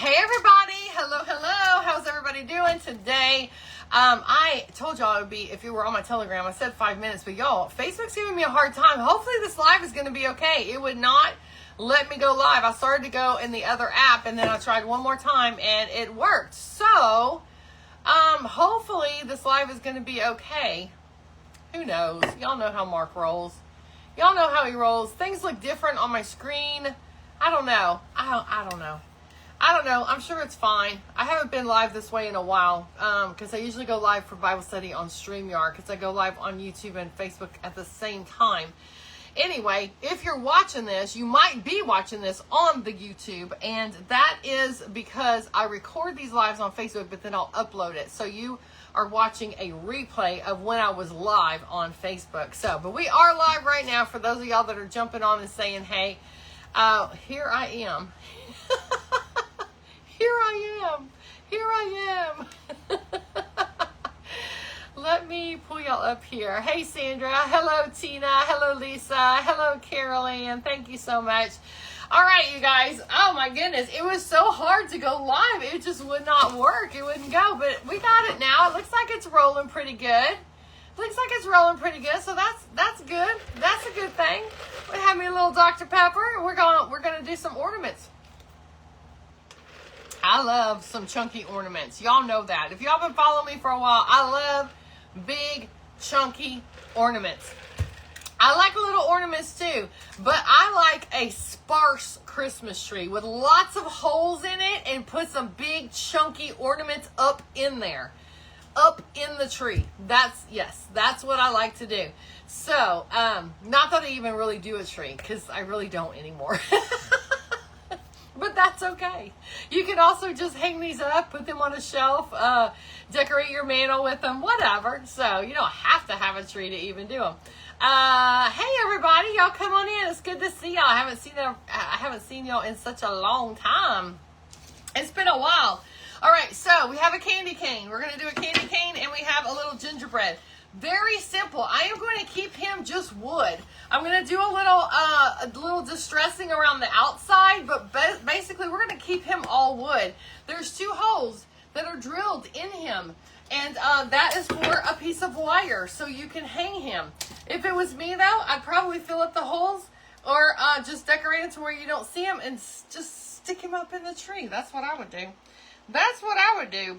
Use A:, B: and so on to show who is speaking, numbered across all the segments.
A: Hey everybody, hello, how's everybody doing today? I told y'all it would be, if you were on my Telegram, I said 5 minutes, but y'all, Facebook's giving me a hard time. Hopefully this live is going to be okay. It would not let me go live. I started to go in the other app, and then I tried one more time, and it worked. So, hopefully this live is going to be okay. Who knows? Y'all know how Mark rolls. Y'all know how he rolls. Things look different on my screen. I don't know. I don't know. I'm sure it's fine. I haven't been live this way in a while because I usually go live for Bible study on StreamYard because I go live on YouTube and Facebook at the same time. Anyway, if you're watching this, you might be watching this on the YouTube, and that is because I record these lives on Facebook, but then I'll upload it. So you are watching a replay of when I was live on Facebook. So, but we are live right now for those of y'all that are jumping on and saying, hey, here I am. Here I am. Let me pull y'all up here. Hey, Sandra. Hello, Tina. Hello, Lisa. Hello, Carol Ann. Thank you so much. All right, you guys. Oh, my goodness. It was so hard to go live. It just would not work. It wouldn't go, but we got it now. It looks like it's rolling pretty good. So that's good. That's a good thing. We have me a little Dr. Pepper. We're gonna do some ornaments. I love some chunky ornaments. Y'all know that. If y'all been following me for a while, I love big, chunky ornaments. I like little ornaments too, but I like a sparse Christmas tree with lots of holes in it and put some big, chunky ornaments up in there. Up in the tree. That's what I like to do. So, not that I even really do a tree, because I really don't anymore. But that's okay. You can also just hang these up, put them on a shelf, decorate your mantle with them, whatever. So you don't have to have a tree to even do them. Hey everybody, y'all come on in. It's good to see y'all. I haven't seen y'all in such a long time. It's been a while. All right, so we have a candy cane. We're going to do a candy cane, and we have a little gingerbread. Very simple. I am going to keep him just wood. I'm going to do a little distressing around the outside, but basically we're going to keep him all wood. There's 2 holes that are drilled in him, and that is for a piece of wire, so you can hang him. If it was me, though, I'd probably fill up the holes or just decorate it to where you don't see him and just stick him up in the tree. That's what I would do.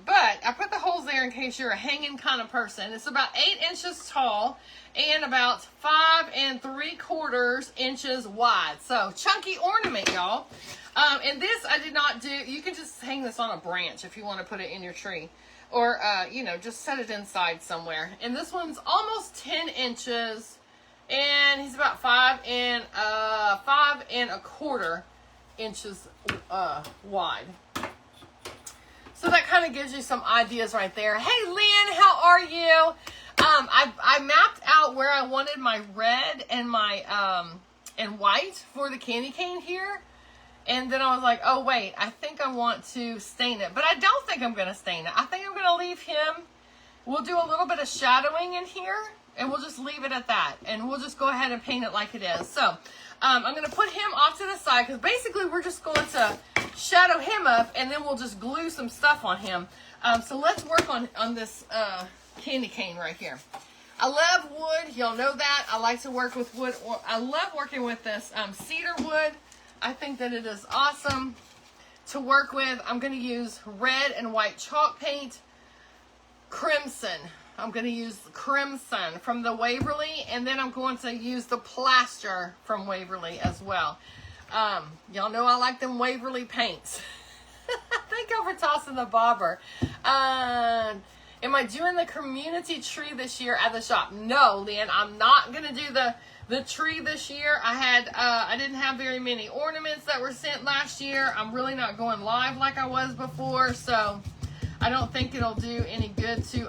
A: But I put the holes there in case you're a hanging kind of person. It's about 8 inches tall and about 5 3/4 inches wide. So, chunky ornament, y'all. And this I did not do. You can just hang this on a branch if you want to put it in your tree. Or, just set it inside somewhere. And this one's almost 10 inches. And he's about 5 1/4 inches wide. So that kind of gives you some ideas right there. Hey, Lynn, how are you? I mapped out where I wanted my red and my and white for the candy cane here. And then I was like, oh, wait, I think I want to stain it. But I don't think I'm going to stain it. I think I'm going to leave him. We'll do a little bit of shadowing in here, and we'll just leave it at that. And we'll just go ahead and paint it like it is. So I'm going to put him off to the side because basically we're just going to shadow him up, and then we'll just glue some stuff on him. So let's work on this candy cane right here. I love wood. Y'all know that. I like to work with wood. I love working with this cedar wood. I think that it is awesome to work with. I'm going to use red and white chalk paint. Crimson. I'm going to use crimson from the Waverly, and then I'm going to use the plaster from Waverly as well. Y'all know I like them Waverly paints. Thank y'all for tossing the bobber. Am I doing the community tree this year at the shop? No, Lynn, I'm not going to do the tree this year. I didn't have very many ornaments that were sent last year. I'm really not going live like I was before, so I don't think it'll do any good to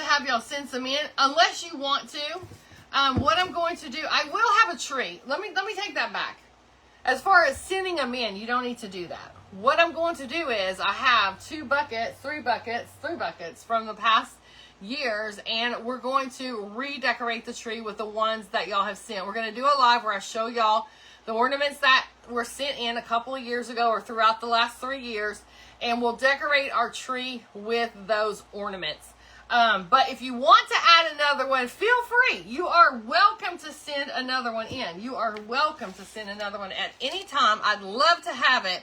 A: have y'all send some in, unless you want to. What I'm going to do, I will have a tree. Let me take that back. As far as sending them in, you don't need to do that. What I'm going to do is I have 3 buckets from the past years, and we're going to redecorate the tree with the ones that y'all have sent. We're going to do a live where I show y'all the ornaments that were sent in a couple of years ago or throughout the last 3 years, and we'll decorate our tree with those ornaments. But if you want to add another one, feel free. You are welcome to send another one in. You are welcome to send another one at any time. I'd love to have it.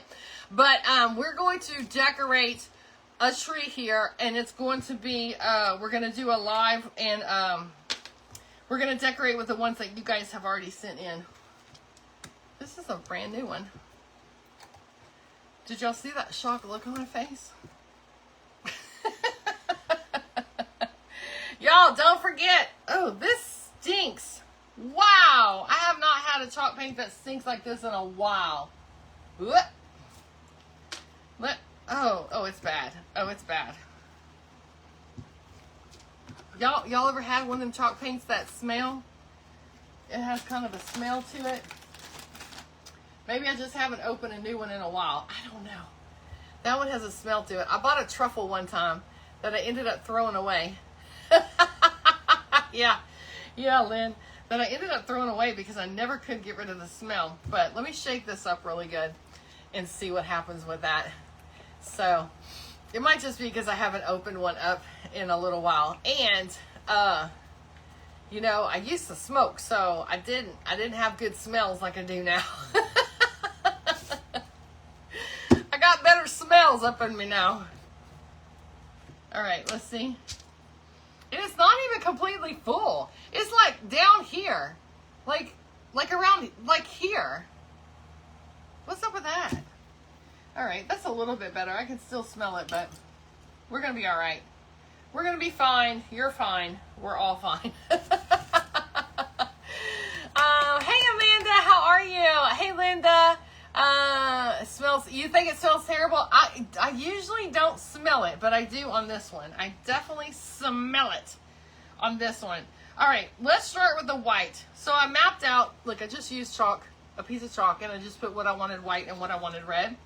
A: But we're going to decorate a tree here, and it's going to be, we're going to do a live, and we're going to decorate with the ones that you guys have already sent in. This is a brand new one. Did y'all see that shocked look on my face? Y'all, don't forget. Oh, this stinks. Wow. I have not had a chalk paint that stinks like this in a while. What? Oh, it's bad. Oh, it's bad. Y'all ever had one of them chalk paints that smell? It has kind of a smell to it. Maybe I just haven't opened a new one in a while. I don't know. That one has a smell to it. I bought a truffle one time that I ended up throwing away. Yeah, Lynn. That I ended up throwing away because I never could get rid of the smell. But let me shake this up really good and see what happens with that. So it might just be because I haven't opened one up in a little while. And you know, I used to smoke, so I didn't have good smells like I do now. I got better smells up in me now. All right, let's see. And it's not even completely full. It's like down here. Like around, like here. What's up with that? All right, that's a little bit better. I can still smell it, but we're going to be all right. We're going to be fine. You're fine. We're all fine. Hey, Amanda, how are you? Hey, Linda. It smells, you think it smells terrible? I usually don't smell it, but I do on this one. I definitely smell it on this one. All right, let's start with the white. So I mapped out, look, I just used chalk, a piece of chalk, and I just put what I wanted white and what I wanted red.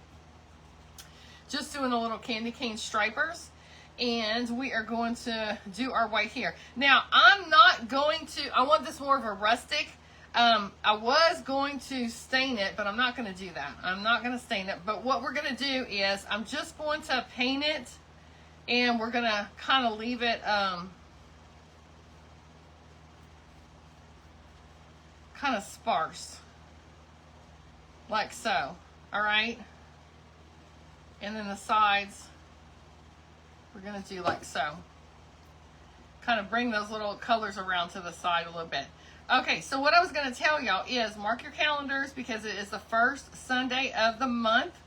A: Just doing a little candy cane stripers. And we are going to do our white here. Now, I'm not going to, I want this more of a rustic. I was going to stain it, but I'm not going to do that. I'm not going to stain it. But what we're going to do is I'm just going to paint it, and we're going to kind of leave it kind of sparse. Like so. All right? And then the sides, we're going to do like so. Kind of bring those little colors around to the side a little bit. Okay, so what I was going to tell y'all is mark your calendars because it is the first Sunday of the month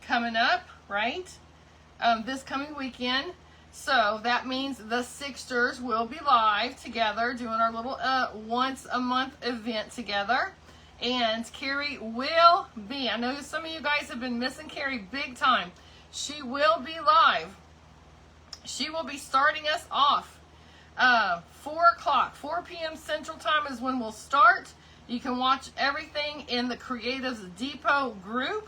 A: coming up, right? This coming weekend. So that means the Sixters will be live together doing our little once a month event together. And Carrie will be, I know some of you guys have been missing Carrie big time. She will be live. She will be starting us off. 4 o'clock, 4 p.m. Central Time is when we'll start. You can watch everything in the Creatives Depot group.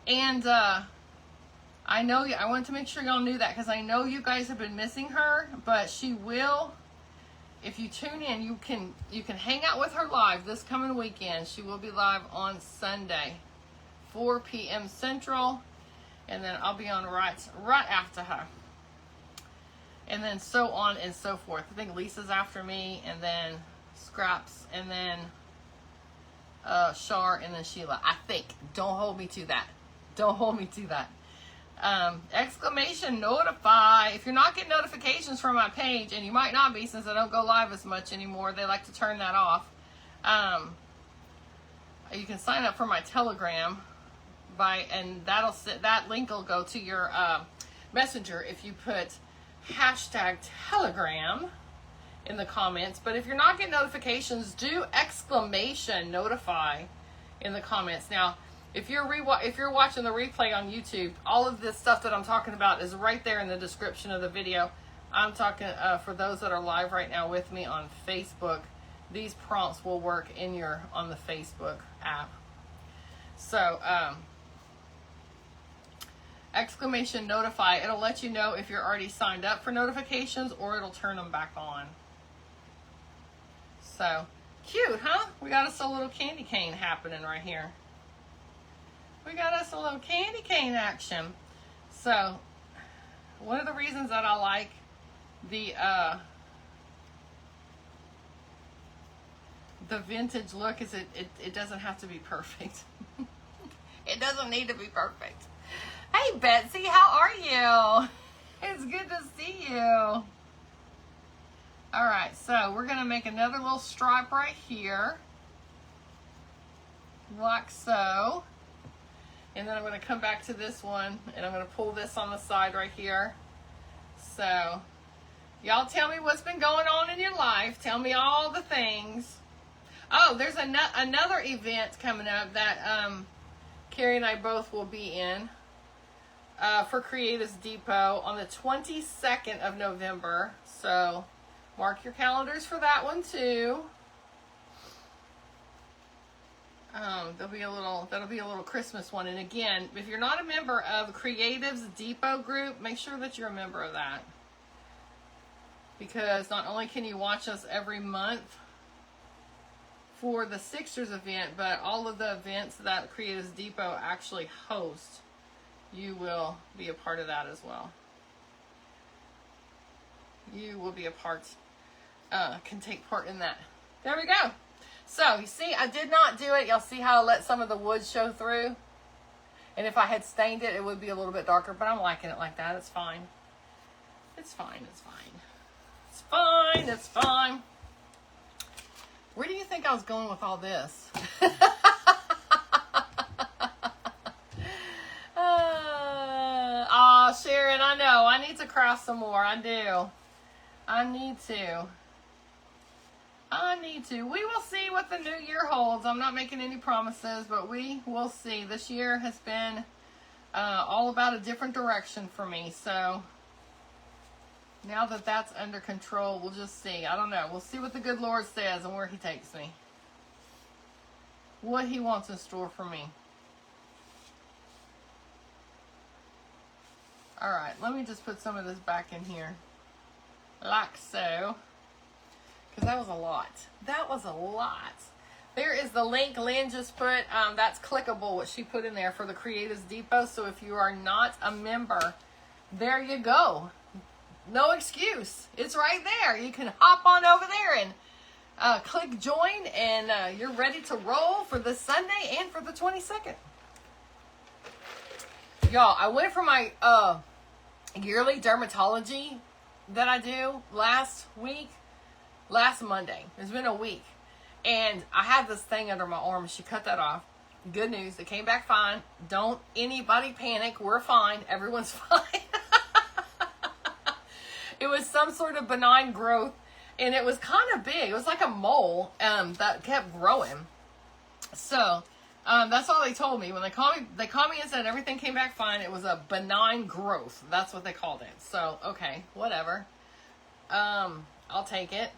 A: And I know, I wanted to make sure y'all knew that because I know you guys have been missing her. But she will, if you tune in, you can hang out with her live this coming weekend. She will be live on Sunday, 4 p.m. Central. And then I'll be on right after her. And then so on and so forth. I think Lisa's after me, and then Scraps, and then Shar, and then Sheila. I think. Don't hold me to that. Don't hold me to that. Exclamation notify. If you're not getting notifications from my page, and you might not be since I don't go live as much anymore, they like to turn that off. You can sign up for my Telegram and that link will go to your messenger if you put hashtag Telegram in the comments. But if you're not getting notifications, do exclamation notify in the comments. Now, if you're watching the replay on YouTube, all of this stuff that I'm talking about is right there in the description of the video. I'm talking for those that are live right now with me on Facebook. These prompts will work on the Facebook app. So exclamation notify, it'll let you know if you're already signed up for notifications, or it'll turn them back on. So cute, huh? We got us a little candy cane happening right here. We got us a little candy cane action. So, one of the reasons that I like the vintage look is it doesn't have to be perfect. It doesn't need to be perfect. Hey Betsy, how are you? It's good to see you. All right, so we're gonna make another little stripe right here, like so. And then I'm gonna come back to this one and I'm gonna pull this on the side right here. So, y'all tell me what's been going on in your life. Tell me all the things. Oh, there's another event coming up that Carrie and I both will be in for Creatives Depot on the 22nd of November. So, mark your calendars for that one too. That'll be a little Christmas one. And again, if you're not a member of Creatives Depot group, make sure that you're a member of that. Because not only can you watch us every month for the Sixers event, but all of the events that Creatives Depot actually hosts, you will be a part of that as well. You will be a part, can take part in that. There we go. So, you see, I did not do it. Y'all see how I let some of the wood show through? And if I had stained it, it would be a little bit darker, but I'm liking it like that. It's fine. It's fine. It's fine. It's fine. It's fine. Where do you think I was going with all this? Sharon, I know. I need to craft some more. I do. I need to. We will see what the new year holds. I'm not making any promises, but we will see. This year has been all about a different direction for me. So now that that's under control, we'll just see. I don't know. We'll see what the good Lord says and where he takes me. What he wants in store for me. All right, let me just put some of this back in here. Like so. Because that was a lot. That was a lot. There is the link Lynn just put. That's clickable, what she put in there for the Creatives Depot. So if you are not a member, there you go. No excuse. It's right there. You can hop on over there and click join, and you're ready to roll for this Sunday and for the 22nd. Y'all, I went for my yearly dermatology that I do last Monday. It's been a week. And I had this thing under my arm. She cut that off. Good news. It came back fine. Don't anybody panic. We're fine. Everyone's fine. It was some sort of benign growth. And it was kind of big. It was like a mole that kept growing. So, that's all they told me. When they called me and said everything came back fine. It was a benign growth. That's what they called it. So, okay. Whatever. I'll take it.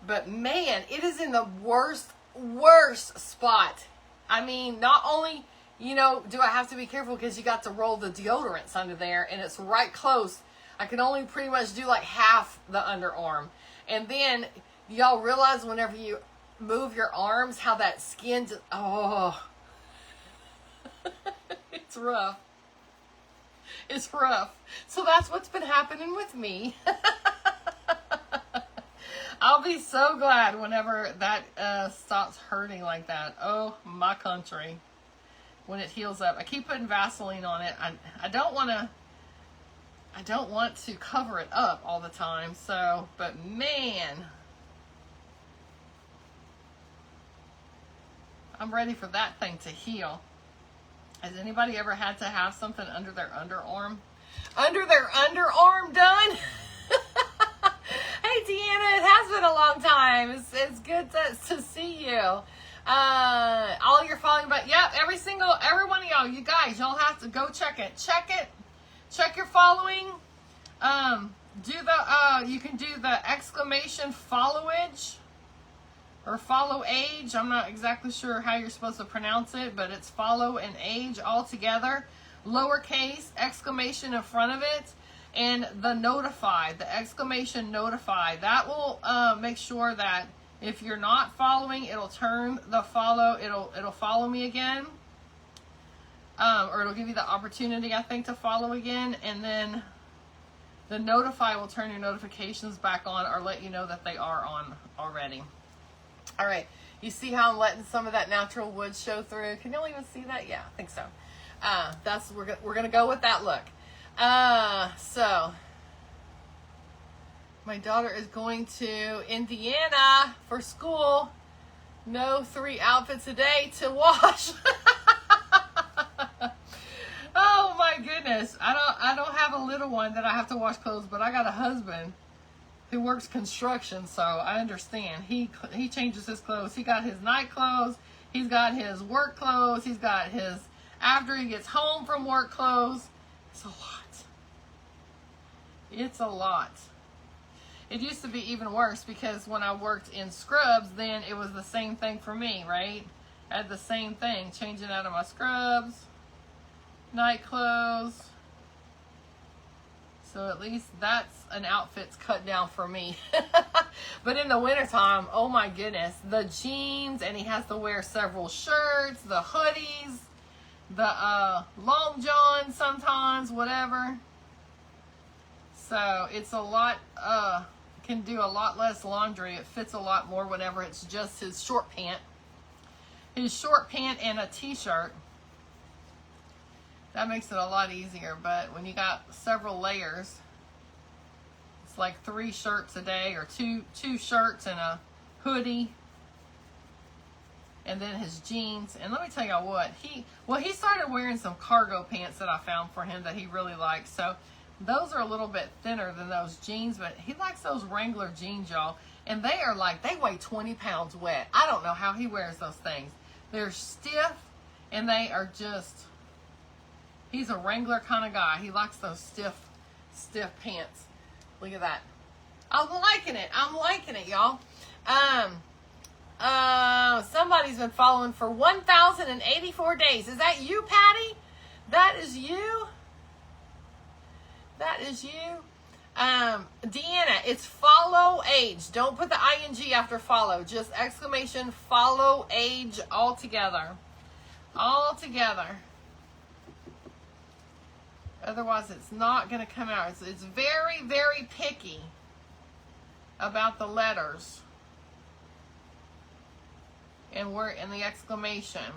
A: But man, it is in the worst spot. I mean, not only, do I have to be careful because you got to roll the deodorants under there and it's right close. I can only pretty much do like half the underarm. And then y'all realize whenever you move your arms, how that skin just, it's rough. It's rough. So that's what's been happening with me. I'll be so glad whenever that stops hurting like that. Oh, my country. When it heals up. I keep putting Vaseline on it. I don't want to cover it up all the time. So, but man, I'm ready for that thing to heal. Has anybody ever had to have something under their underarm? Under their underarm done? Hey, Deanna, it has been a long time. It's good to see you. All you're following, but yep, every one of y'all, you guys, y'all have to go check it. Check your following. You can do the exclamation followage or follow age. I'm not exactly sure how you're supposed to pronounce it, but it's follow and age all together. Lowercase, exclamation in front of it. And the notify, the exclamation notify, that will make sure that if you're not following, it'll turn the follow, it'll follow me again. or it'll give you the opportunity, I think, to follow again, and then the notify will turn your notifications back on or let you know that they are on already. All right, you see how I'm letting some of that natural wood show through? Can y'all even see that? Yeah, I think so. We're gonna go with that look. So my daughter is going to Indiana for school. No 3 outfits a day to wash. Oh my goodness. I don't have a little one that I have to wash clothes, but I got a husband who works construction, so I understand. He changes his clothes. He got his night clothes. He's got his work clothes. He's got his after he gets home from work clothes. It's a lot. It's a lot. It used to be even worse because when I worked in scrubs, then it was the same thing for me, right? I had the same thing, changing out of my scrubs, night clothes. So at least that's an outfit's cut down for me. But in the wintertime, oh my goodness, the jeans, and he has to wear several shirts, the hoodies, the long johns sometimes, whatever. So it's a lot, can do a lot less laundry. It fits a lot more whenever it's just his short pant. His short pant and a t-shirt. That makes it a lot easier, but when you got several layers, it's like 3 shirts a day, or two shirts and a hoodie, and then his jeans. And let me tell y'all what, he started wearing some cargo pants that I found for him that he really likes. So those are a little bit thinner than those jeans, but he likes those Wrangler jeans, y'all. And they are like, they weigh 20 pounds wet. I don't know how he wears those things. They're stiff, and they are just, he's a Wrangler kind of guy. He likes those stiff pants. Look at that. I'm liking it. I'm liking it, y'all. Somebody's been following for 1,084 days. Is that you, Patty? That is you? That is you? Deanna, it's follow age. Don't put the ing after follow. Just exclamation follow age all together. All together. Otherwise, it's not going to come out. It's very, very picky about the letters and the exclamation.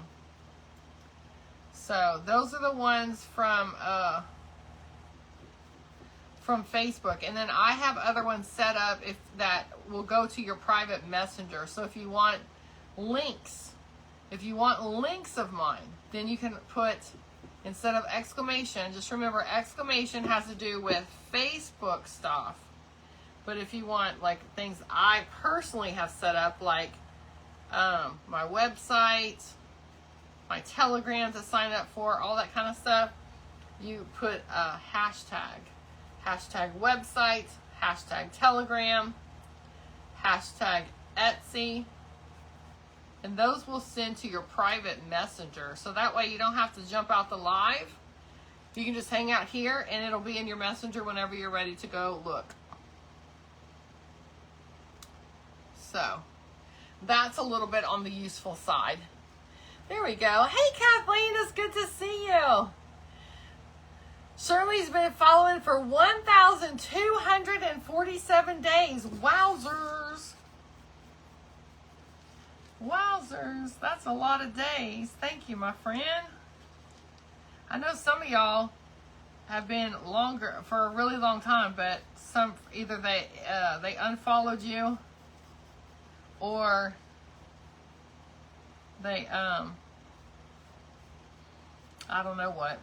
A: So those are the ones from Facebook, and then I have other ones set up that will go to your private messenger. So if you want links of mine, then you can put, instead of exclamation, just remember exclamation has to do with Facebook stuff. But if you want like things I personally have set up, like my website, my Telegram to sign up for, all that kind of stuff, you put a hashtag website, hashtag Telegram, hashtag Etsy, and those will send to your private messenger. So that way you don't have to jump out the live. You can just hang out here and it'll be in your messenger whenever you're ready to go look. So that's a little bit on the useful side. There we go. Hey Kathleen, it's good to see you. Shirley's been following for 1,247 days. Wowzers. Wowzers. That's a lot of days. Thank you, my friend. I know some of y'all have been longer for a really long time, but some either they unfollowed you or they I don't know what.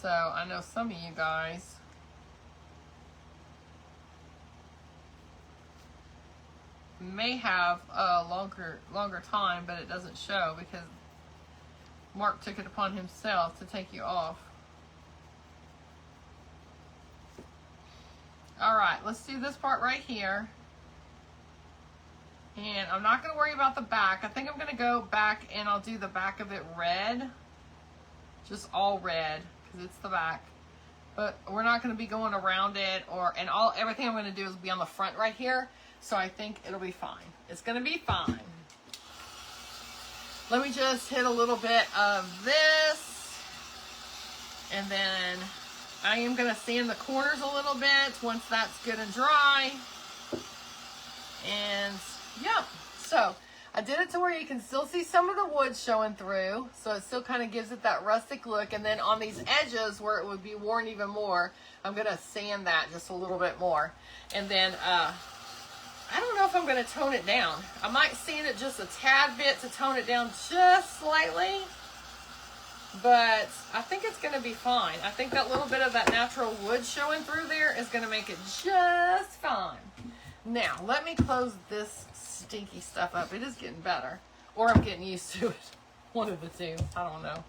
A: So I know some of you guys may have a longer time, but it doesn't show because Mark took it upon himself to take you off. All right, let's do this part right here. And I'm not going to worry about the back. I think I'm going to go back and I'll do the back of it red. Just all red. It's the back, but we're not going to be going around it everything I'm going to do is be on the front right here. So I think it'll be fine. It's going to be fine. Let me just hit a little bit of this. And then I am going to sand the corners a little bit once that's good and dry. And yeah, so I did it to where you can still see some of the wood showing through. So it still kind of gives it that rustic look. And then on these edges where it would be worn even more, I'm going to sand that just a little bit more. And then I don't know if I'm going to tone it down. I might sand it just a tad bit to tone it down just slightly. But I think it's going to be fine. I think that little bit of that natural wood showing through there is going to make it just fine. Now, let me close this stinky stuff up. It is getting better. Or I'm getting used to it. One of the two. I don't know.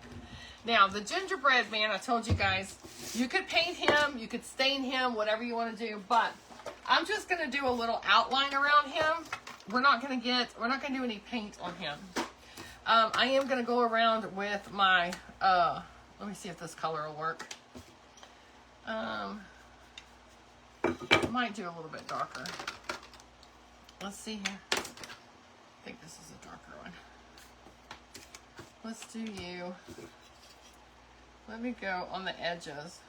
A: Now, the gingerbread man, I told you guys, you could paint him, you could stain him, whatever you want to do. But I'm just going to do a little outline around him. We're not going to do any paint on him. I am going to go around with my, let me see if this color will work. I might do a little bit darker. Let's see here. I think this is a darker one. Let's do you. Let me go on the edges.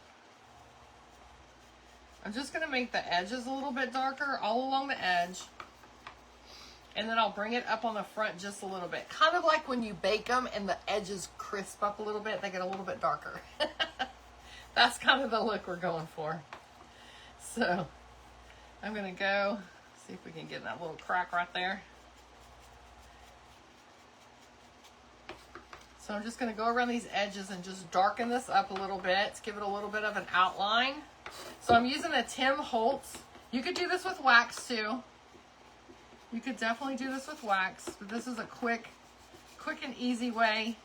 A: I'm just going to make the edges a little bit darker all along the edge. And then I'll bring it up on the front just a little bit. Kind of like when you bake them and the edges crisp up a little bit. They get a little bit darker. That's kind of the look we're going for. So I'm going to go see if we can get that little crack right there. So I'm just going to go around these edges and just darken this up a little bit. Give it a little bit of an outline. So I'm using a Tim Holtz. You could do this with wax too. You could definitely do this with wax. But this is a quick and easy way.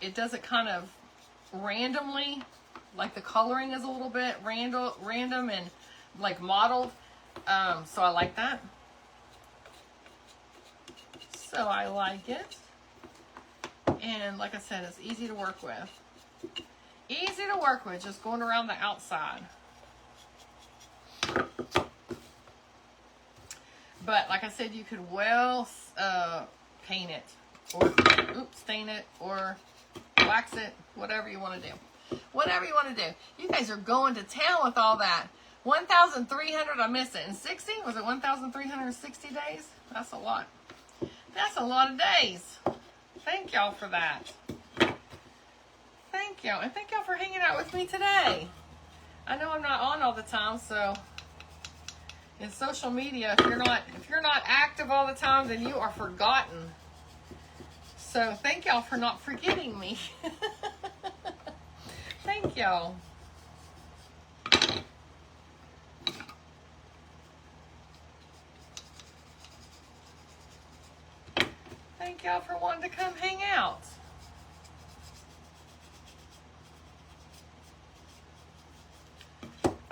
A: It does it kind of randomly. Like the coloring is a little bit random and like modeled. So I like that. So I like it. And like I said, it's easy to work with. Easy to work with, just going around the outside. But like I said, you could well paint it, or stain it, or wax it, whatever you want to do. Whatever you want to do. You guys are going to town with all that. 1,300, I missed it. And 60? Was it 1,360 days? That's a lot. That's a lot of days. Thank y'all for that. Thank y'all. And thank y'all for hanging out with me today. I know I'm not on all the time, so in social media, if you're not active all the time, then you are forgotten. So thank y'all for not forgetting me. Thank y'all. Thank y'all for wanting to come hang out.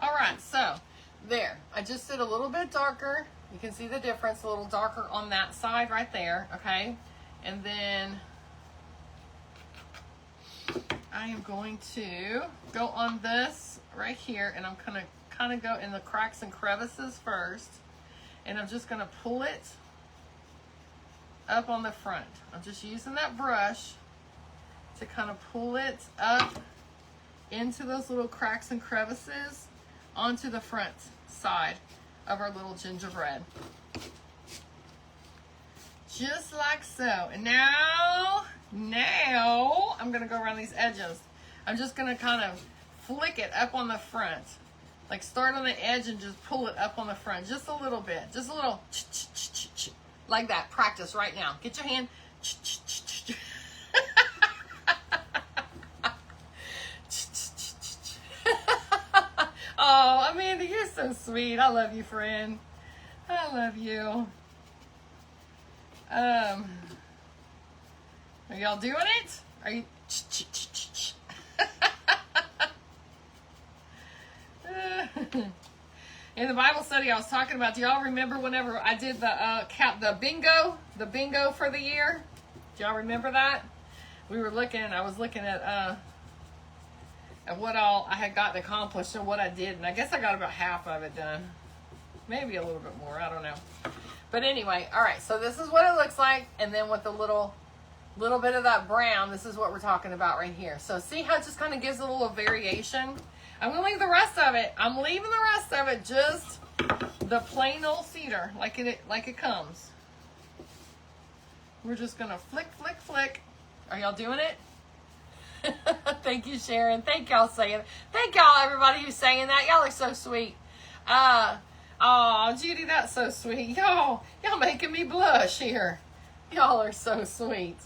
A: All right, so there. I just did a little bit darker. You can see the difference, a little darker on that side right there, okay? And then I am going to go on this right here, and I'm gonna kind of go in the cracks and crevices first, and I'm just gonna pull it up on the front. I'm just using that brush to kind of pull it up into those little cracks and crevices onto the front side of our little gingerbread. Just like so. And now I'm going to go around these edges. I'm just going to kind of flick it up on the front. Like start on the edge and just pull it up on the front. Just a little bit. Just a little like that. Practice right now. Get your hand. Oh, Amanda, you're so sweet. I love you, friend. I love you. Are y'all doing it? Are you? In the Bible study I was talking about, do y'all remember whenever I did the bingo for the year? Do y'all remember that? I was looking at what all I had gotten accomplished and what I did, and I guess I got about half of it done. Maybe a little bit more, I don't know. But anyway, all right, so this is what it looks like. And then with the little bit of that brown, this is what we're talking about right here. So see how it just kind of gives a little variation? I'm going to leave the rest of it. I'm leaving the rest of it just the plain old cedar, like it comes. We're just going to flick, flick, flick. Are y'all doing it? Thank you, Sharon. Thank y'all saying. Thank y'all, everybody who's saying that. Y'all are so sweet. Oh, Judy, that's so sweet. Y'all making me blush here. Y'all are so sweet.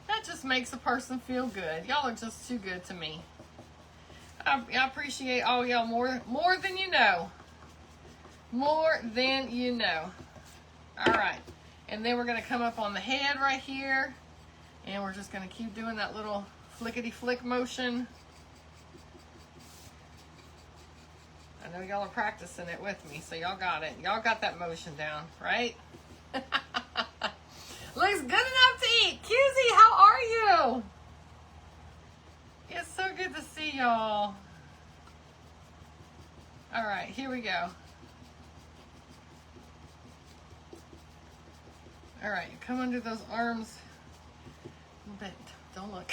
A: That just makes a person feel good. Y'all are just too good to me. I appreciate all y'all more than you know. More than you know. All right. And then we're going to come up on the head right here. And we're just going to keep doing that little flickety flick motion. I know y'all are practicing it with me, so y'all got it. Y'all got that motion down, right? Looks good enough to eat. QZ, how are you? It's so good to see y'all. All right, here we go. All right, come under those arms. A little bit. Don't look.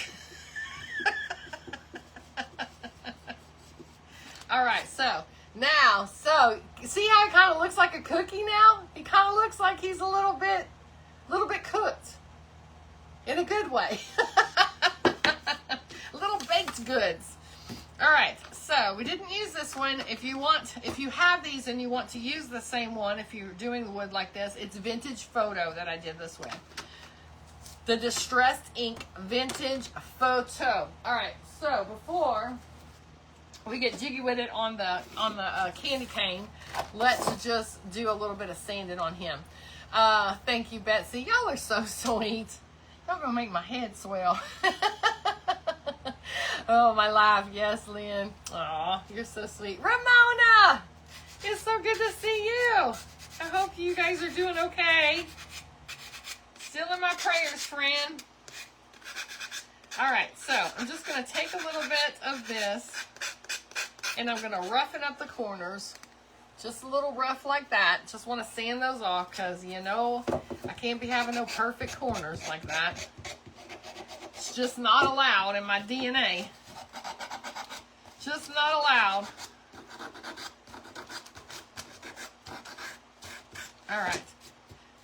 A: All right, so now, see how it kind of looks like a cookie now? It kind of looks like he's a little bit cooked in a good way. Little baked goods. All right, so we didn't use this one. If you have these and you want to use the same one, if you're doing wood like this, it's Vintage Photo that I did this with. The Distressed Ink Vintage Photo. All right, so before we get jiggy with it on the candy cane, let's just do a little bit of sanding on him. Thank you, Betsy. Y'all are so sweet. Y'all gonna make my head swell. Oh, my laugh. Yes, Lynn. Aw, you're so sweet. Ramona! It's so good to see you. I hope you guys are doing okay. Still in my prayers, friend. All right, so I'm just going to take a little bit of this, and I'm going to roughen up the corners. Just a little rough like that. Just want to sand those off because, you know, I can't be having no perfect corners like that. It's just not allowed in my DNA. Just not allowed. All right.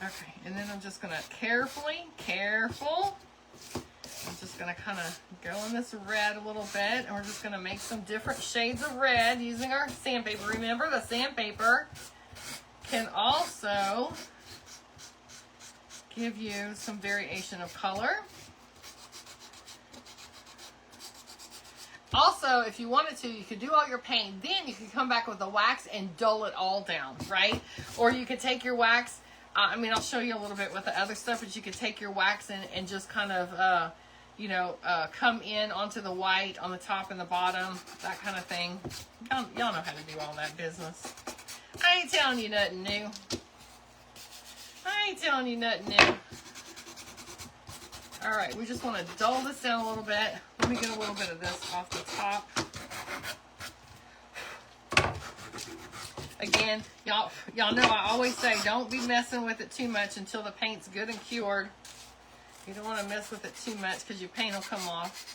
A: Okay, and then I'm just going to careful. I'm just going to kind of go in this red a little bit, and we're just going to make some different shades of red using our sandpaper. Remember, the sandpaper can also give you some variation of color. Also, if you wanted to, you could do all your paint. Then you could come back with the wax and dull it all down, right? Or you could take your wax. I'll show you a little bit with the other stuff, but you could take your wax and just kind of, come in onto the white on the top and the bottom, that kind of thing. Y'all know how to do all that business. I ain't telling you nothing new. All right, we just want to dull this down a little bit. Let me get a little bit of this off the top. Again, y'all know I always say don't be messing with it too much until the paint's good and cured. You don't want to mess with it too much because your paint will come off.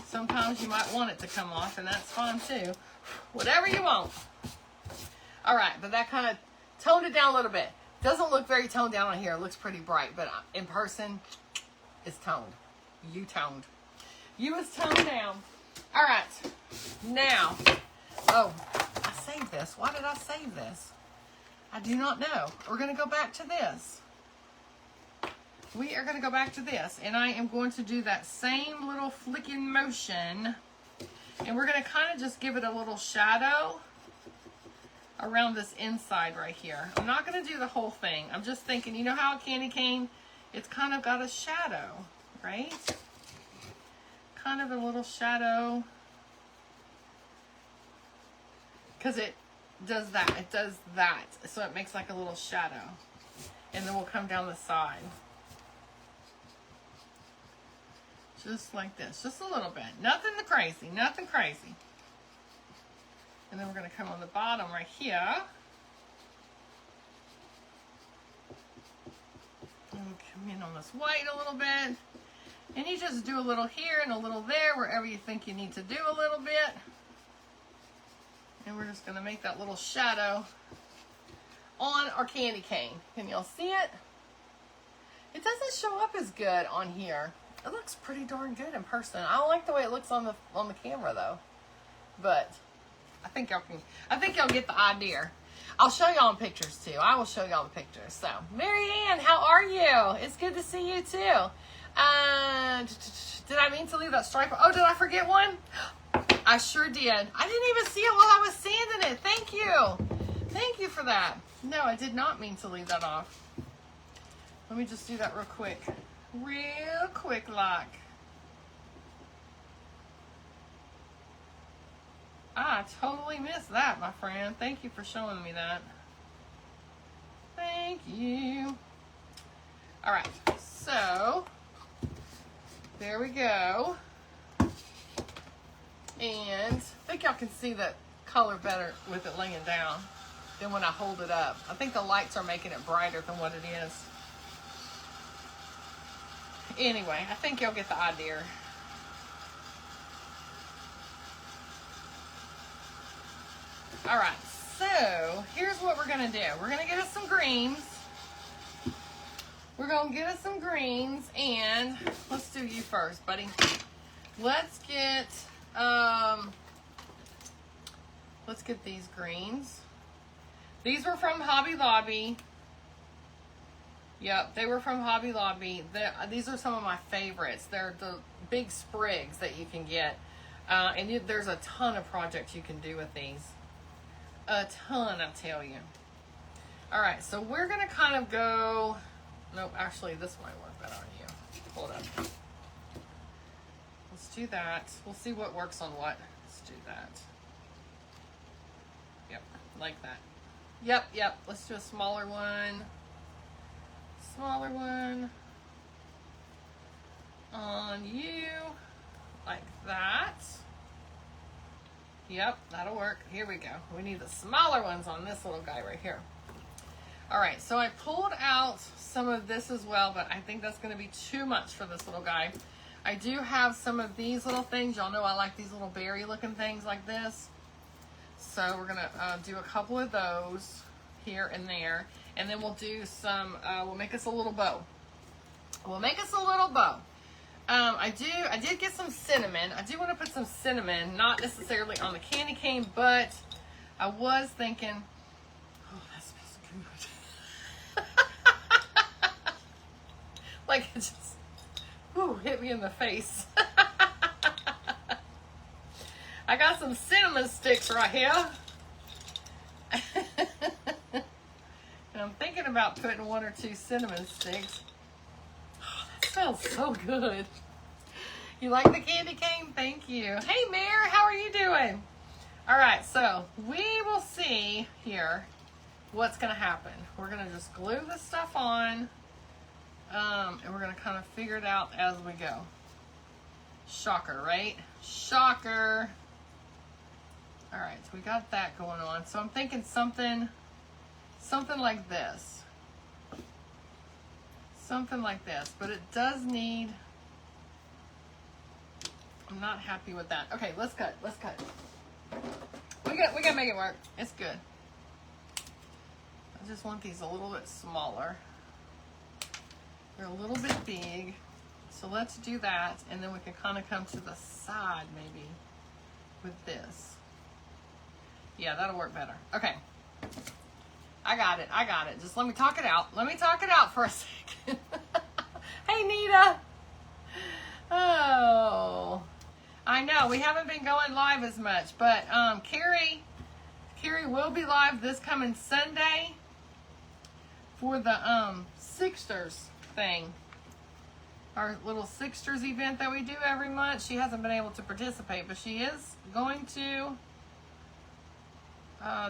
A: Sometimes you might want it to come off, and that's fine too. Whatever you want. All right, but that kind of toned it down a little bit. Doesn't look very toned down on here. It looks pretty bright, but in person, it's toned. You toned. You is toned down. All right. Now, oh, I saved this. Why did I save this? I do not know. We're going to go back to this. We are going to go back to this, and I am going to do that same little flicking motion, and we're going to kind of just give it a little shadow around this inside right here. I'm not going to do the whole thing. I'm just thinking, you know how a candy cane, it's kind of got a shadow, right? Kind of a little shadow. Because it does that. It does that. So it makes like a little shadow. And then we'll come down the side. Just like this. Just a little bit. Nothing crazy. Nothing crazy. And then we're going to come on the bottom right here. I'm in on this white a little bit. And you just do a little here and a little there, wherever you think you need to do a little bit. And we're just going to make that little shadow on our candy cane. Can y'all see it? It doesn't show up as good on here. It looks pretty darn good in person. I don't like the way it looks on the camera though. But I think y'all get the idea. I'll show y'all in pictures too. I will show y'all in pictures. So, Mary Ann, how are you? It's good to see you too. Did I mean to leave that stripe? Oh, did I forget one? I sure did. I didn't even see it while I was sanding it. Thank you. Thank you for that. No, I did not mean to leave that off. Let me just do that real quick. Real quick like. I totally missed that, my friend. Thank you for showing me that. Thank you. All right, so there we go. And I think y'all can see the color better with it laying down than when I hold it up. I think the lights are making it brighter than what it is. Anyway, I think y'all get the idea. All right, so here's what we're gonna do. We're gonna get us some greens. We're gonna get us some greens, and let's do you first, buddy. Let's get these greens. These were from Hobby Lobby. Yep, they were from Hobby Lobby. These are some of my favorites. They're the big sprigs that you can get. And there's a ton of projects you can do with these. A ton, I tell you. All right, so we're going to kind of go... Nope, actually, this might work better on you. Hold up. Let's do that. We'll see what works on what. Let's do that. Yep, like that. Yep. Let's do a smaller one. Smaller one. On you. Like that. Yep, that'll work. Here we go. We need the smaller ones on this little guy right here. All right, so I pulled out some of this as well, but I think that's going to be too much for this little guy. I do have some of these little things. Y'all know I like these little berry looking things like this. So we're going to do a couple of those here and there. And then we'll do some, we'll make us a little bow. I did get some cinnamon. I do want to put some cinnamon, not necessarily on the candy cane, but I was thinking, oh, that smells good. Like it just, hit me in the face. I got some cinnamon sticks right here. And I'm thinking about putting 1 or 2 cinnamon sticks. Smells so good. You like the candy cane? Thank you. Hey, Mare, how are you doing? All right, so we will see here what's going to happen. We're going to just glue this stuff on, and we're going to kind of figure it out as we go. Shocker, right? Shocker. All right, so we got that going on. So I'm thinking something like this. Something like this, but it does need, I'm not happy with that. Okay, let's cut. We gotta make it work. It's good. I just want these a little bit smaller. They're a little bit big. So let's do that, and then we can kind of come to the side maybe with this. Yeah, that'll work better. Okay. I got it. Just let me talk it out. For a second. Hey, Nita. Oh, I know we haven't been going live as much, but Carrie will be live this coming Sunday for the Sixters thing. Our little Sixters event that we do every month. She hasn't been able to participate, but she is going to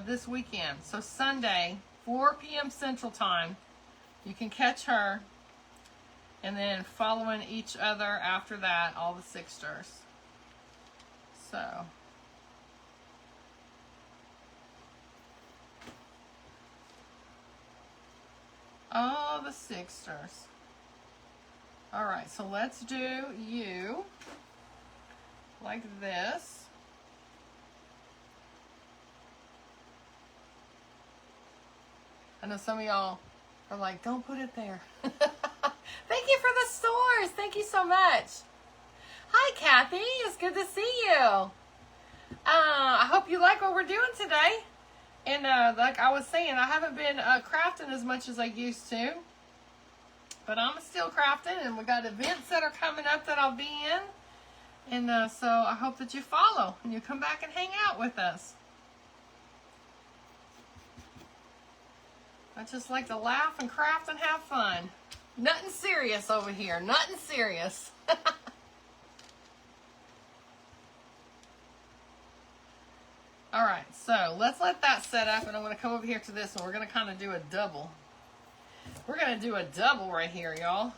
A: this weekend. So Sunday, 4 p.m. Central Time, you can catch her, and then following each other after that, all the Sixters. So all the Sixters. All right, so let's do you like this. I know some of y'all are like, don't put it there. Thank you for the stores. Thank you so much. Hi, Kathy. It's good to see you. I hope you like what we're doing today. And like I was saying, I haven't been crafting as much as I used to. But I'm still crafting, and we got events that are coming up that I'll be in. And so I hope that you follow and you come back and hang out with us. I just like to laugh and craft and have fun. Nothing serious over here. Nothing serious. All right, so let's let that set up, and I'm going to come over here to this one. We're going to kind of do a double. We're going to do a double right here, y'all.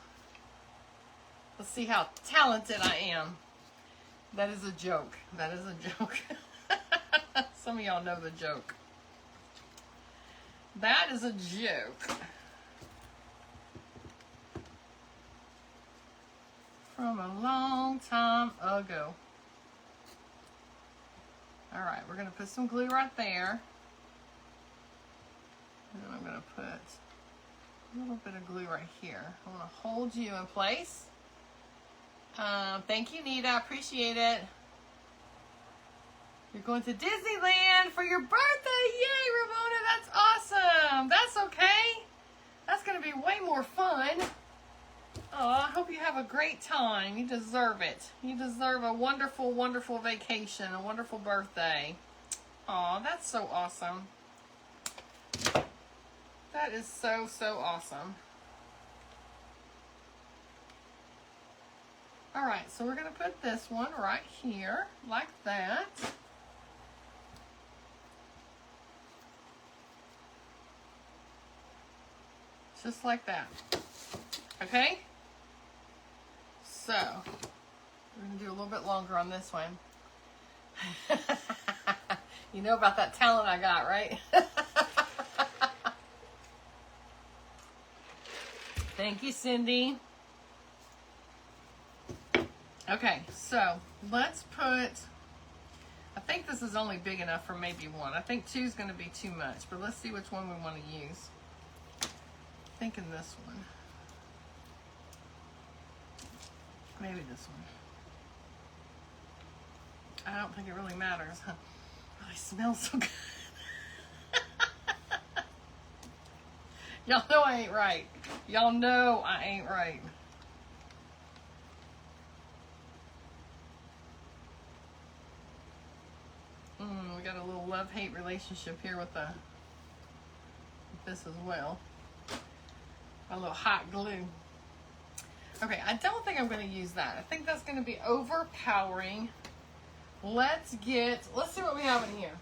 A: Let's see how talented I am. That is a joke. That is a joke. Some of y'all know the joke. That is a joke. From a long time ago. All right, we're going to put some glue right there. And then I'm going to put a little bit of glue right here. I want to hold you in place. Thank you, Nita. I appreciate it. You're going to Disneyland for your birthday. Yay, Ramona. That's awesome. That's okay. That's going to be way more fun. Oh, I hope you have a great time. You deserve it. You deserve a wonderful, wonderful vacation, a wonderful birthday. Oh, that's so awesome. That is so, so awesome. All right, so we're going to put this one right here, like that. Just like that. Okay? So, we're going to do a little bit longer on this one. You know about that talent I got, right? Thank you, Cindy. Okay, so let's put, I think this is only big enough for maybe one. I think two is going to be too much, but let's see which one we want to use. I'm thinking this one. Maybe this one. I don't think it really matters. Huh? Oh, it smells so good. Y'all know I ain't right. Y'all know I ain't right. We got a little love-hate relationship here with this as well. A little hot glue. Okay, I don't think I'm going to use that. I think that's going to be overpowering. Let's see what we have in here.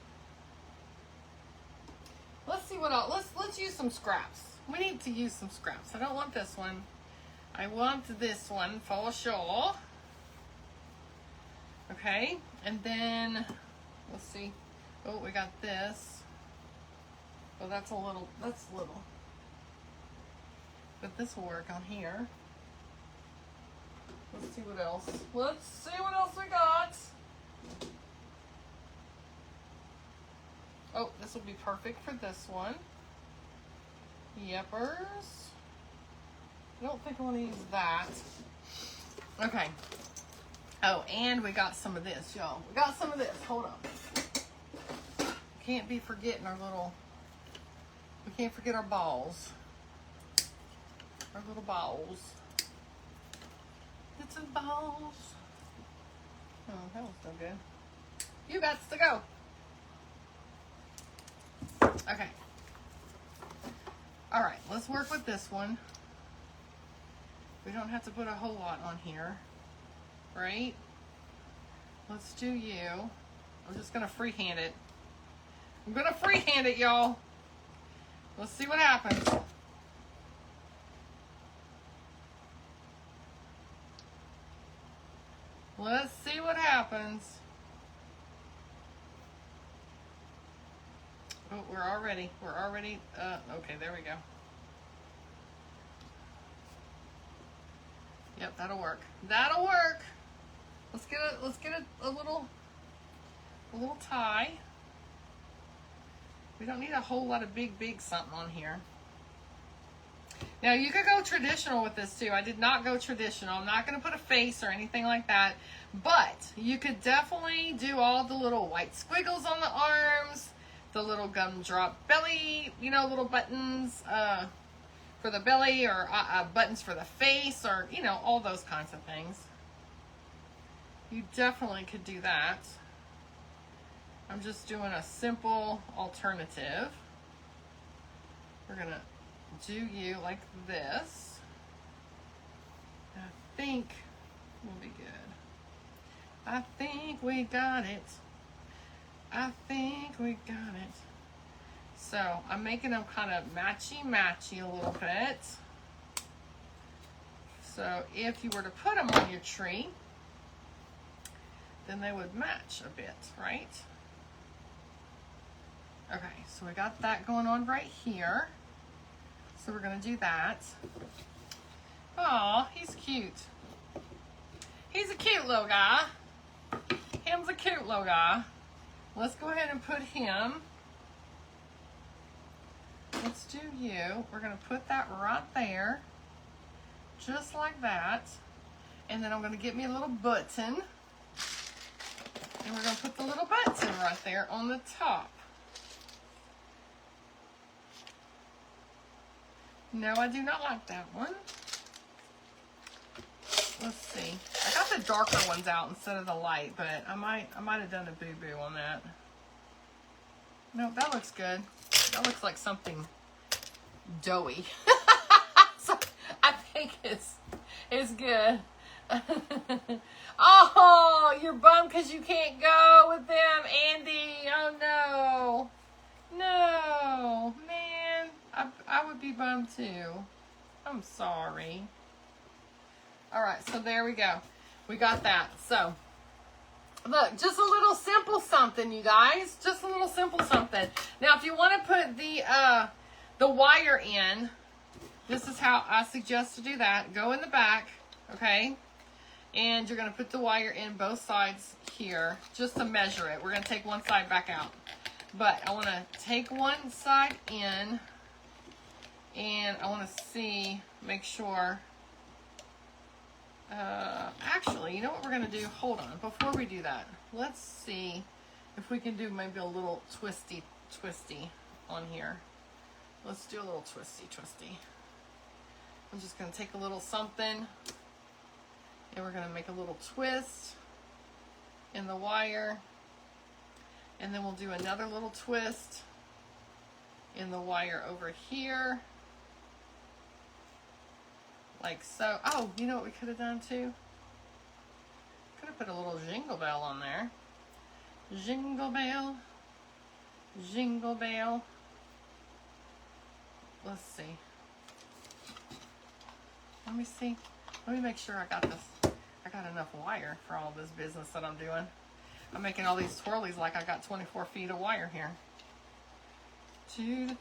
A: Let's see what else. Let's use some scraps. We need to use some scraps. I don't want this one. I want this one for sure. Okay, and then let's see. Oh, we got this. Oh, that's little. But this will work on here. Let's see what else. Let's see what else we got. Oh, this will be perfect for this one. Yepers. I don't think I want to use that. Okay. Oh, and we got some of this, y'all. We got some of this. Hold on. Can't be forgetting our little, we can't forget our balls. Our little balls. It's some balls. Oh, that was no good. You got to go. Okay. All right, let's work with this one. We don't have to put a whole lot on here, right? Let's do you. I'm just gonna freehand it. I'm gonna freehand it, y'all. Let's see what happens. Let's see what happens. Oh, we're already, okay, there we go. Yep, That'll work. That'll work. Let's get a little tie. We don't need a whole lot of big something on here. Now you could go traditional with this too. I did not go traditional. I'm not going to put a face or anything like that. But you could definitely do all the little white squiggles on the arms, the little gumdrop belly, you know, little buttons for the belly, or buttons for the face, or, you know, all those kinds of things. You definitely could do that. I'm just doing a simple alternative. We're going to do you like this. I think we'll be good. I think we got it. I think we got it. So I'm making them kind of matchy a little bit. So if you were to put them on your tree, then they would match a bit, right? Okay, so we got that going on right here. So we're gonna do that. Aw, he's cute. He's a cute little guy. Him's a cute little guy. Let's go ahead and put him. Let's do you. We're gonna put that right there. Just like that. And then I'm gonna get me a little button. And we're gonna put the little button right there on the top. No, I do not like that one. Let's see. I got the darker ones out instead of the light, but I might have done a boo-boo on that. No, that looks good. That looks like something doughy. So I think it's good. Oh, you're bummed because you can't go with them, Andy. Oh no. No, man. I would be bummed too. I'm sorry. All right, so there we go. We got that. So, look, just a little simple something, you guys. Just a little simple something. Now, if you want to put the wire in, this is how I suggest to do that. Go in the back, okay? And you're going to put the wire in both sides here, just to measure it. We're going to take one side back out. But I want to take one side in, and I want to see, make sure. Actually, you know what we're going to do? Hold on. Before we do that, let's see if we can do maybe a little twisty on here. Let's do a little twisty. I'm just going to take a little something, and we're going to make a little twist in the wire. And then we'll do another little twist in the wire over here. Like so. Oh, you know what we could have done too? Could have put a little jingle bell on there. Jingle bell. Jingle bell. Let's see. Let me see. Let me make sure I got this. I got enough wire for all this business that I'm doing. I'm making all these twirlies like I got 24 feet of wire here. Seems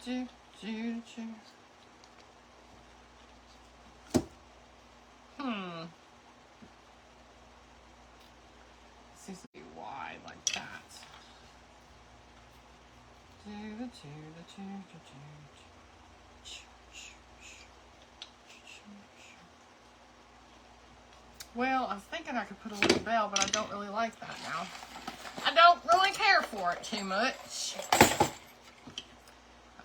A: to be wide like that. Well, I was thinking I could put a little bell, but I don't really like that now. I don't really care for it too much. I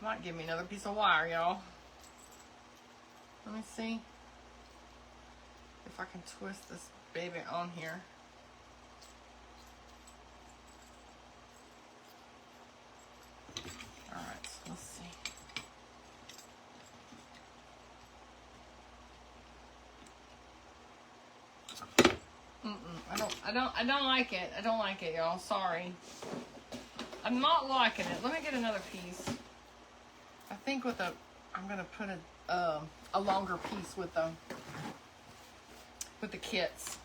A: might give me another piece of wire, y'all. Let me see if I can twist this baby on here. All right, so let's see. I don't like it. I don't like it, y'all. Sorry. I'm not liking it. Let me get another piece. I think with I'm gonna put a longer piece with the kits.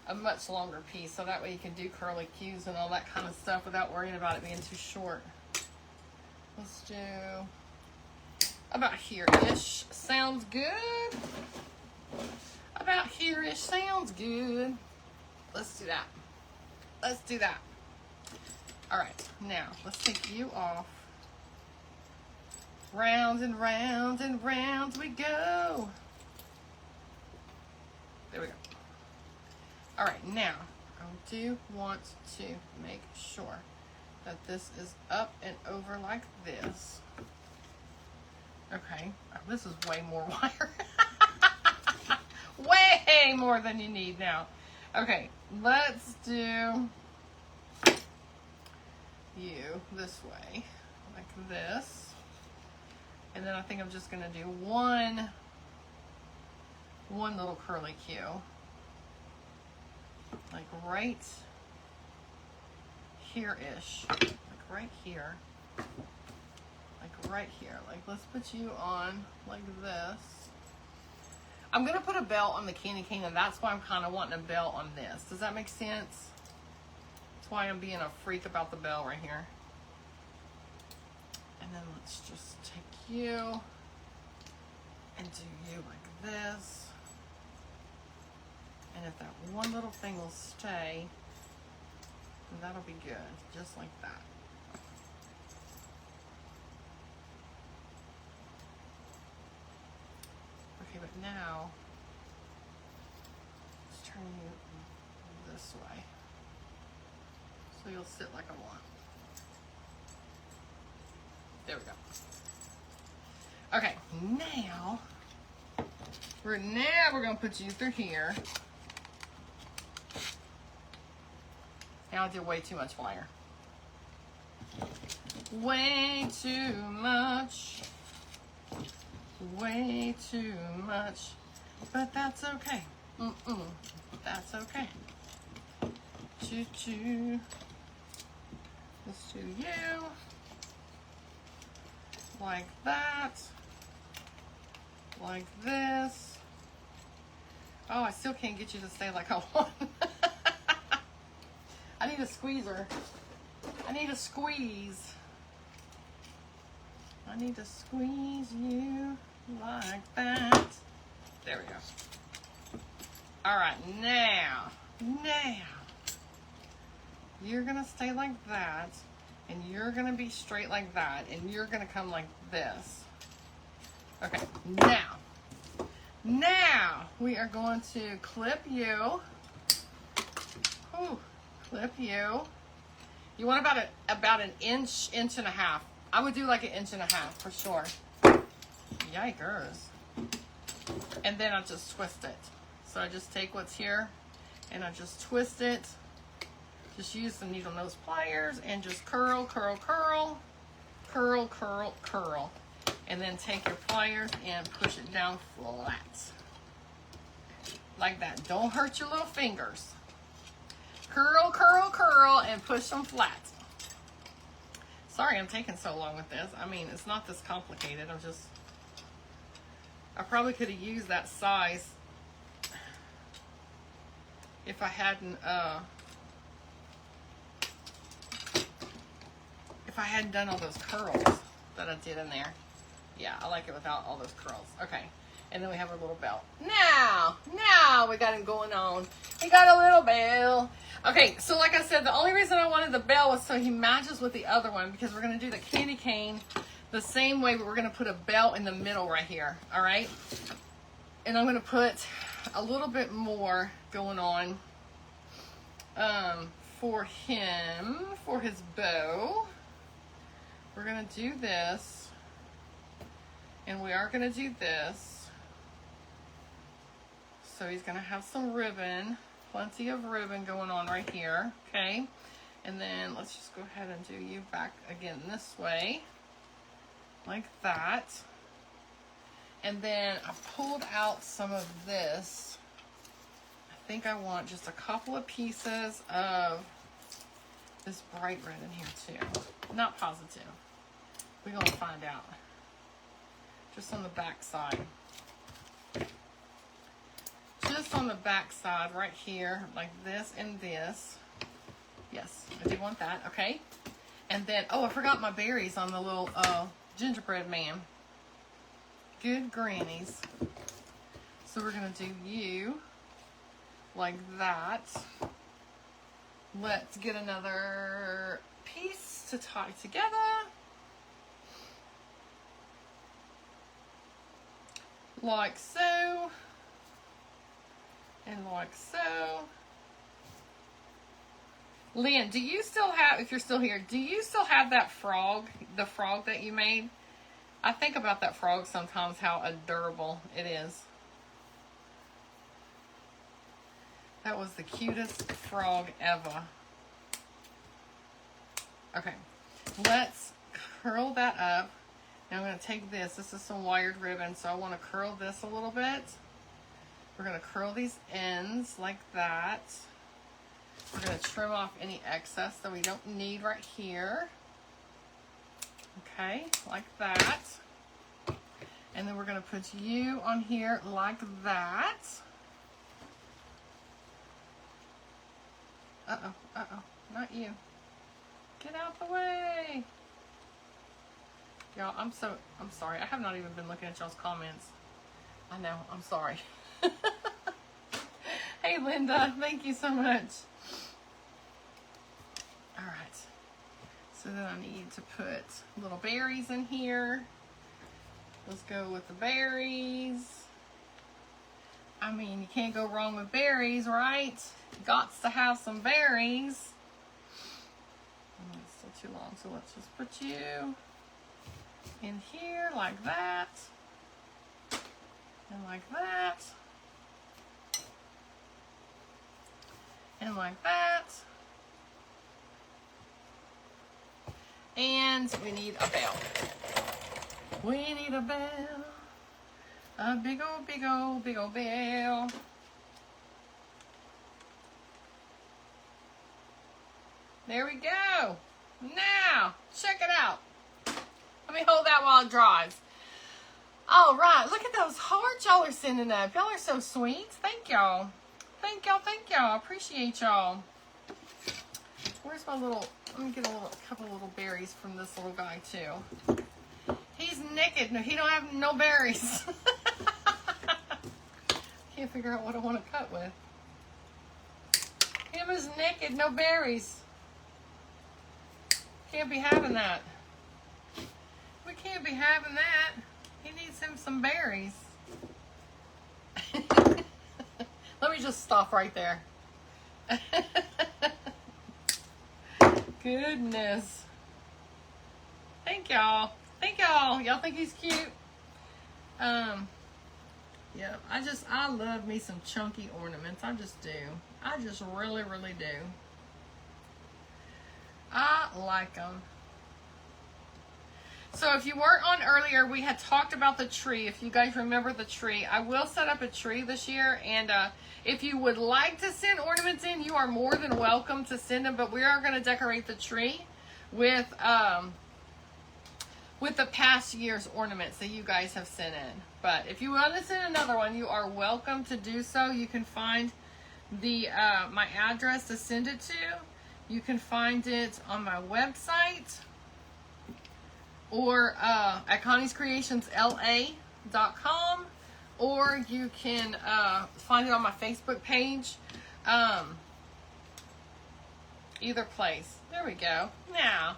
A: A much longer piece, so that way you can do curly cues and all that kind of stuff without worrying about it being too short. Let's do about here-ish. Sounds good. About about here-ish sounds good. Let's do that. Let's do that. All right, now let's take you off. Round and round and round we go. There we go. All right, now I do want to make sure that this is up and over like this. Okay, this is way more wire. Way more than you need now. Okay, let's do you this way, like this. And then I think I'm just gonna do one little curly Q. Like right here-ish. Like right here. Like right here. Like let's put you on like this. I'm gonna put a belt on the candy cane, and that's why I'm kind of wanting a belt on this. Does that make sense? That's why I'm being a freak about the bell right here. And then let's just take you and do you like this. And if that one little thing will stay, then that'll be good, just like that. Okay, but now, let's turn you this way. So you'll sit like I want. There we go. Okay, now we're gonna put you through here. Now I did way too much wire. Way too much. Way too much. But that's okay. That's okay. Choo-choo. Let's do you. Like that. Like this. Oh, I still can't get you to stay like I want. I need a squeezer. I need a squeeze. I need to squeeze you like that. There we go. All right, now, you're gonna stay like that, and you're gonna be straight like that, and you're gonna come like this. Okay, now we are going to clip you. Ooh. Clip you. You want about an inch and a half. I would do like an inch and a half for sure. Yikers. And then I just twist it. So I just take what's here and I just twist it. Just use the needle nose pliers and just curl, curl, curl, curl, curl, curl. And then take your pliers and push it down flat. Like that. Don't hurt your little fingers. Curl, curl, curl, and push them flat. Sorry I'm taking so long with this. I mean, it's not this complicated. I probably could have used that size if I hadn't done all those curls that I did in there. Yeah, I like it without all those curls. Okay. And then we have our little belt. Now we got him going on. We got a little bell. Okay, so like I said, the only reason I wanted the bell was so he matches with the other one, because we're going to do the candy cane the same way, but we're going to put a bell in the middle right here, all right? And I'm going to put a little bit more going on for him, for his bow. We're going to do this, and we are going to do this. So he's going to have some ribbon, plenty of ribbon going on right here, okay? And then let's just go ahead and do you back again this way, like that. And then I pulled out some of this. I think I want just a couple of pieces of this bright red in here too. Not positive. We're going to find out. Just on the back side. Just on the back side right here, like this and this. Yes, I do want that, okay? And then, oh, I forgot my berries on the little gingerbread man. Good grannies. So we're going to do you like that. Let's get another piece to tie together. Like so. And like so. Lynn, do you still have, if you're still here, do you still have that frog, the frog that you made? I think about that frog sometimes, how adorable it is. That was the cutest frog ever. Okay, let's curl that up. Now I'm going to take this. This is some wired ribbon, so I want to curl this a little bit. We're going to curl these ends like that. We're going to trim off any excess that we don't need right here. Okay, like that. And then we're going to put you on here like that. Uh-oh, uh-oh, not you. Get out the way. Y'all, I'm sorry. I have not even been looking at y'all's comments. I know, I'm sorry. Hey, Linda, thank you so much. All right. So then I need to put little berries in here. Let's go with the berries. I mean, you can't go wrong with berries, right? Gots to have some berries. It's still too long, so let's just put you in here like that. And like that. And like that. And we need a bell. We need a bell. A big old, big old, big old bell. There we go. Now, check it out. Let me hold that while it dries. All right, look at those hearts y'all are sending up. Y'all are so sweet. Thank y'all. Thank y'all, thank y'all. I appreciate y'all. Where's my little, let me get a couple little berries from this little guy too. He's naked. No, he don't have no berries. Can't figure out what I want to cut with. Him is naked, no berries. Can't be having that. We can't be having that. He needs him some berries. Let me just stop right there. Goodness. Thank y'all. Thank y'all. Y'all think he's cute? Yeah, I love me some chunky ornaments. I just do. I just really, really do. I like them. So if you weren't on earlier, we had talked about the tree. If you guys remember the tree, I will set up a tree this year. And if you would like to send ornaments in, you are more than welcome to send them. But we are going to decorate the tree with the past year's ornaments that you guys have sent in. But if you want to send another one, you are welcome to do so. You can find the my address to send it to. You can find it on my website or at Connie'sCreationsLA.com, or you can find it on my Facebook page. Either place. There we go. Now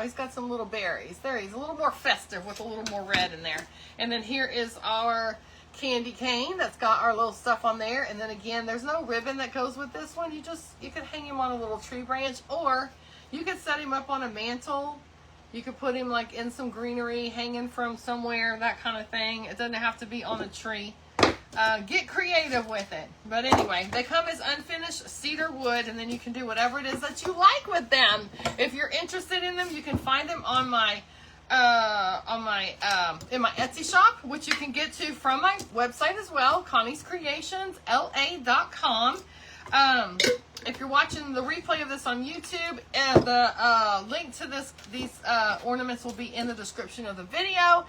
A: he's got some little berries. There, he's a little more festive with a little more red in there. And then here is our candy cane that's got our little stuff on there. And then again, there's no ribbon that goes with this one. You could hang him on a little tree branch, or you could set him up on a mantle. You could put him like in some greenery, hanging from somewhere, that kind of thing. It doesn't have to be on a tree. Get creative with it. But anyway, they come as unfinished cedar wood, and then you can do whatever it is that you like with them. If you're interested in them, you can find them on my in my Etsy shop, which you can get to from my website as well, Connie'sCreationsLA.com. If you're watching the replay of this on YouTube, the link to these ornaments will be in the description of the video,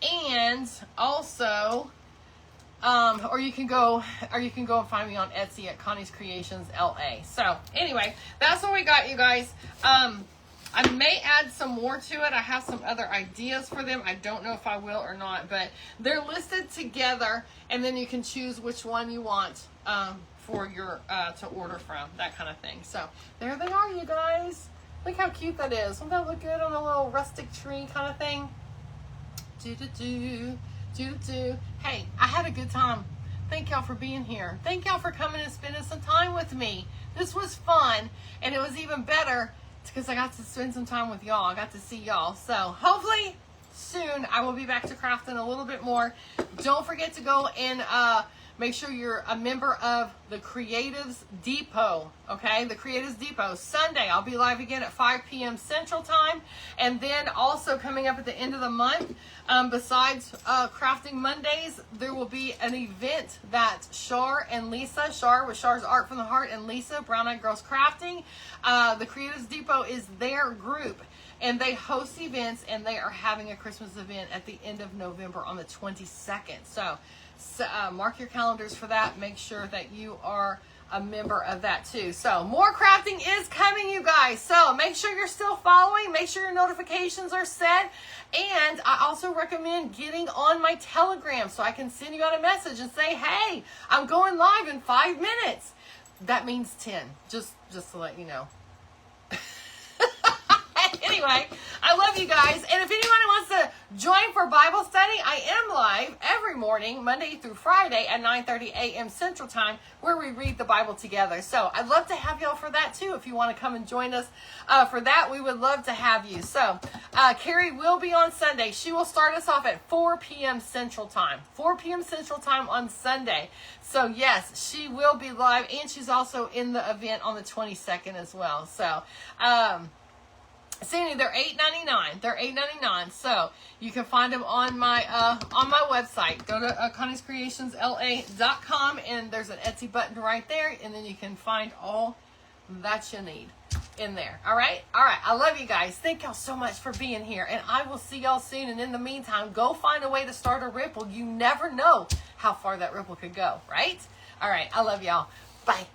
A: and also, or you can go and find me on Etsy at Connie's Creations LA. So anyway, that's what we got, you guys. I may add some more to it. I have some other ideas for them. I don't know if I will or not, but they're listed together, and then you can choose which one you want for your to order from, that kind of thing. So there they are, you guys. Look how cute that is. Won't that look good on a little rustic tree kind of thing? Hey, I had a good time. Thank y'all for being here. Thank y'all for coming and spending some time with me. This was fun, and it was even better because I got to spend some time with y'all. I got to see y'all. So hopefully soon I will be back to crafting a little bit more. Don't forget to go and make sure you're a member of the Creatives Depot, okay? The Creatives Depot. Sunday, I'll be live again at 5 p.m. Central Time. And then also coming up at the end of the month, besides Crafting Mondays, there will be an event that Shar and Lisa, Shar with Shar's Art from the Heart, and Lisa, Brown Eyed Girls Crafting, the Creatives Depot is their group. And they host events, and they are having a Christmas event at the end of November on the 22nd. So mark your calendars for that. Make sure that you are a member of that too. So more crafting is coming, you guys. So make sure you're still following. Make sure your notifications are set. And I also recommend getting on my Telegram so I can send you out a message and say, hey, I'm going live in 5 minutes. That means 10, just to let you know. Anyway, I love you guys. And if anyone wants to join for Bible study, I am live every morning, Monday through Friday at 9:30 a.m. Central Time, where we read the Bible together. So I'd love to have y'all for that too. If you want to come and join us for that, we would love to have you. So Carrie will be on Sunday. She will start us off at 4 p.m. Central Time. 4 p.m. Central Time on Sunday. So yes, she will be live, and she's also in the event on the 22nd as well. So Sandy, they're $8.99. They're $8.99. So you can find them on my website. Go to Connie'sCreationsLA.com, and there's an Etsy button right there, and then you can find all that you need in there. All right? All right. I love you guys. Thank y'all so much for being here, and I will see y'all soon. And in the meantime, go find a way to start a ripple. You never know how far that ripple could go, right? All right. I love y'all. Bye.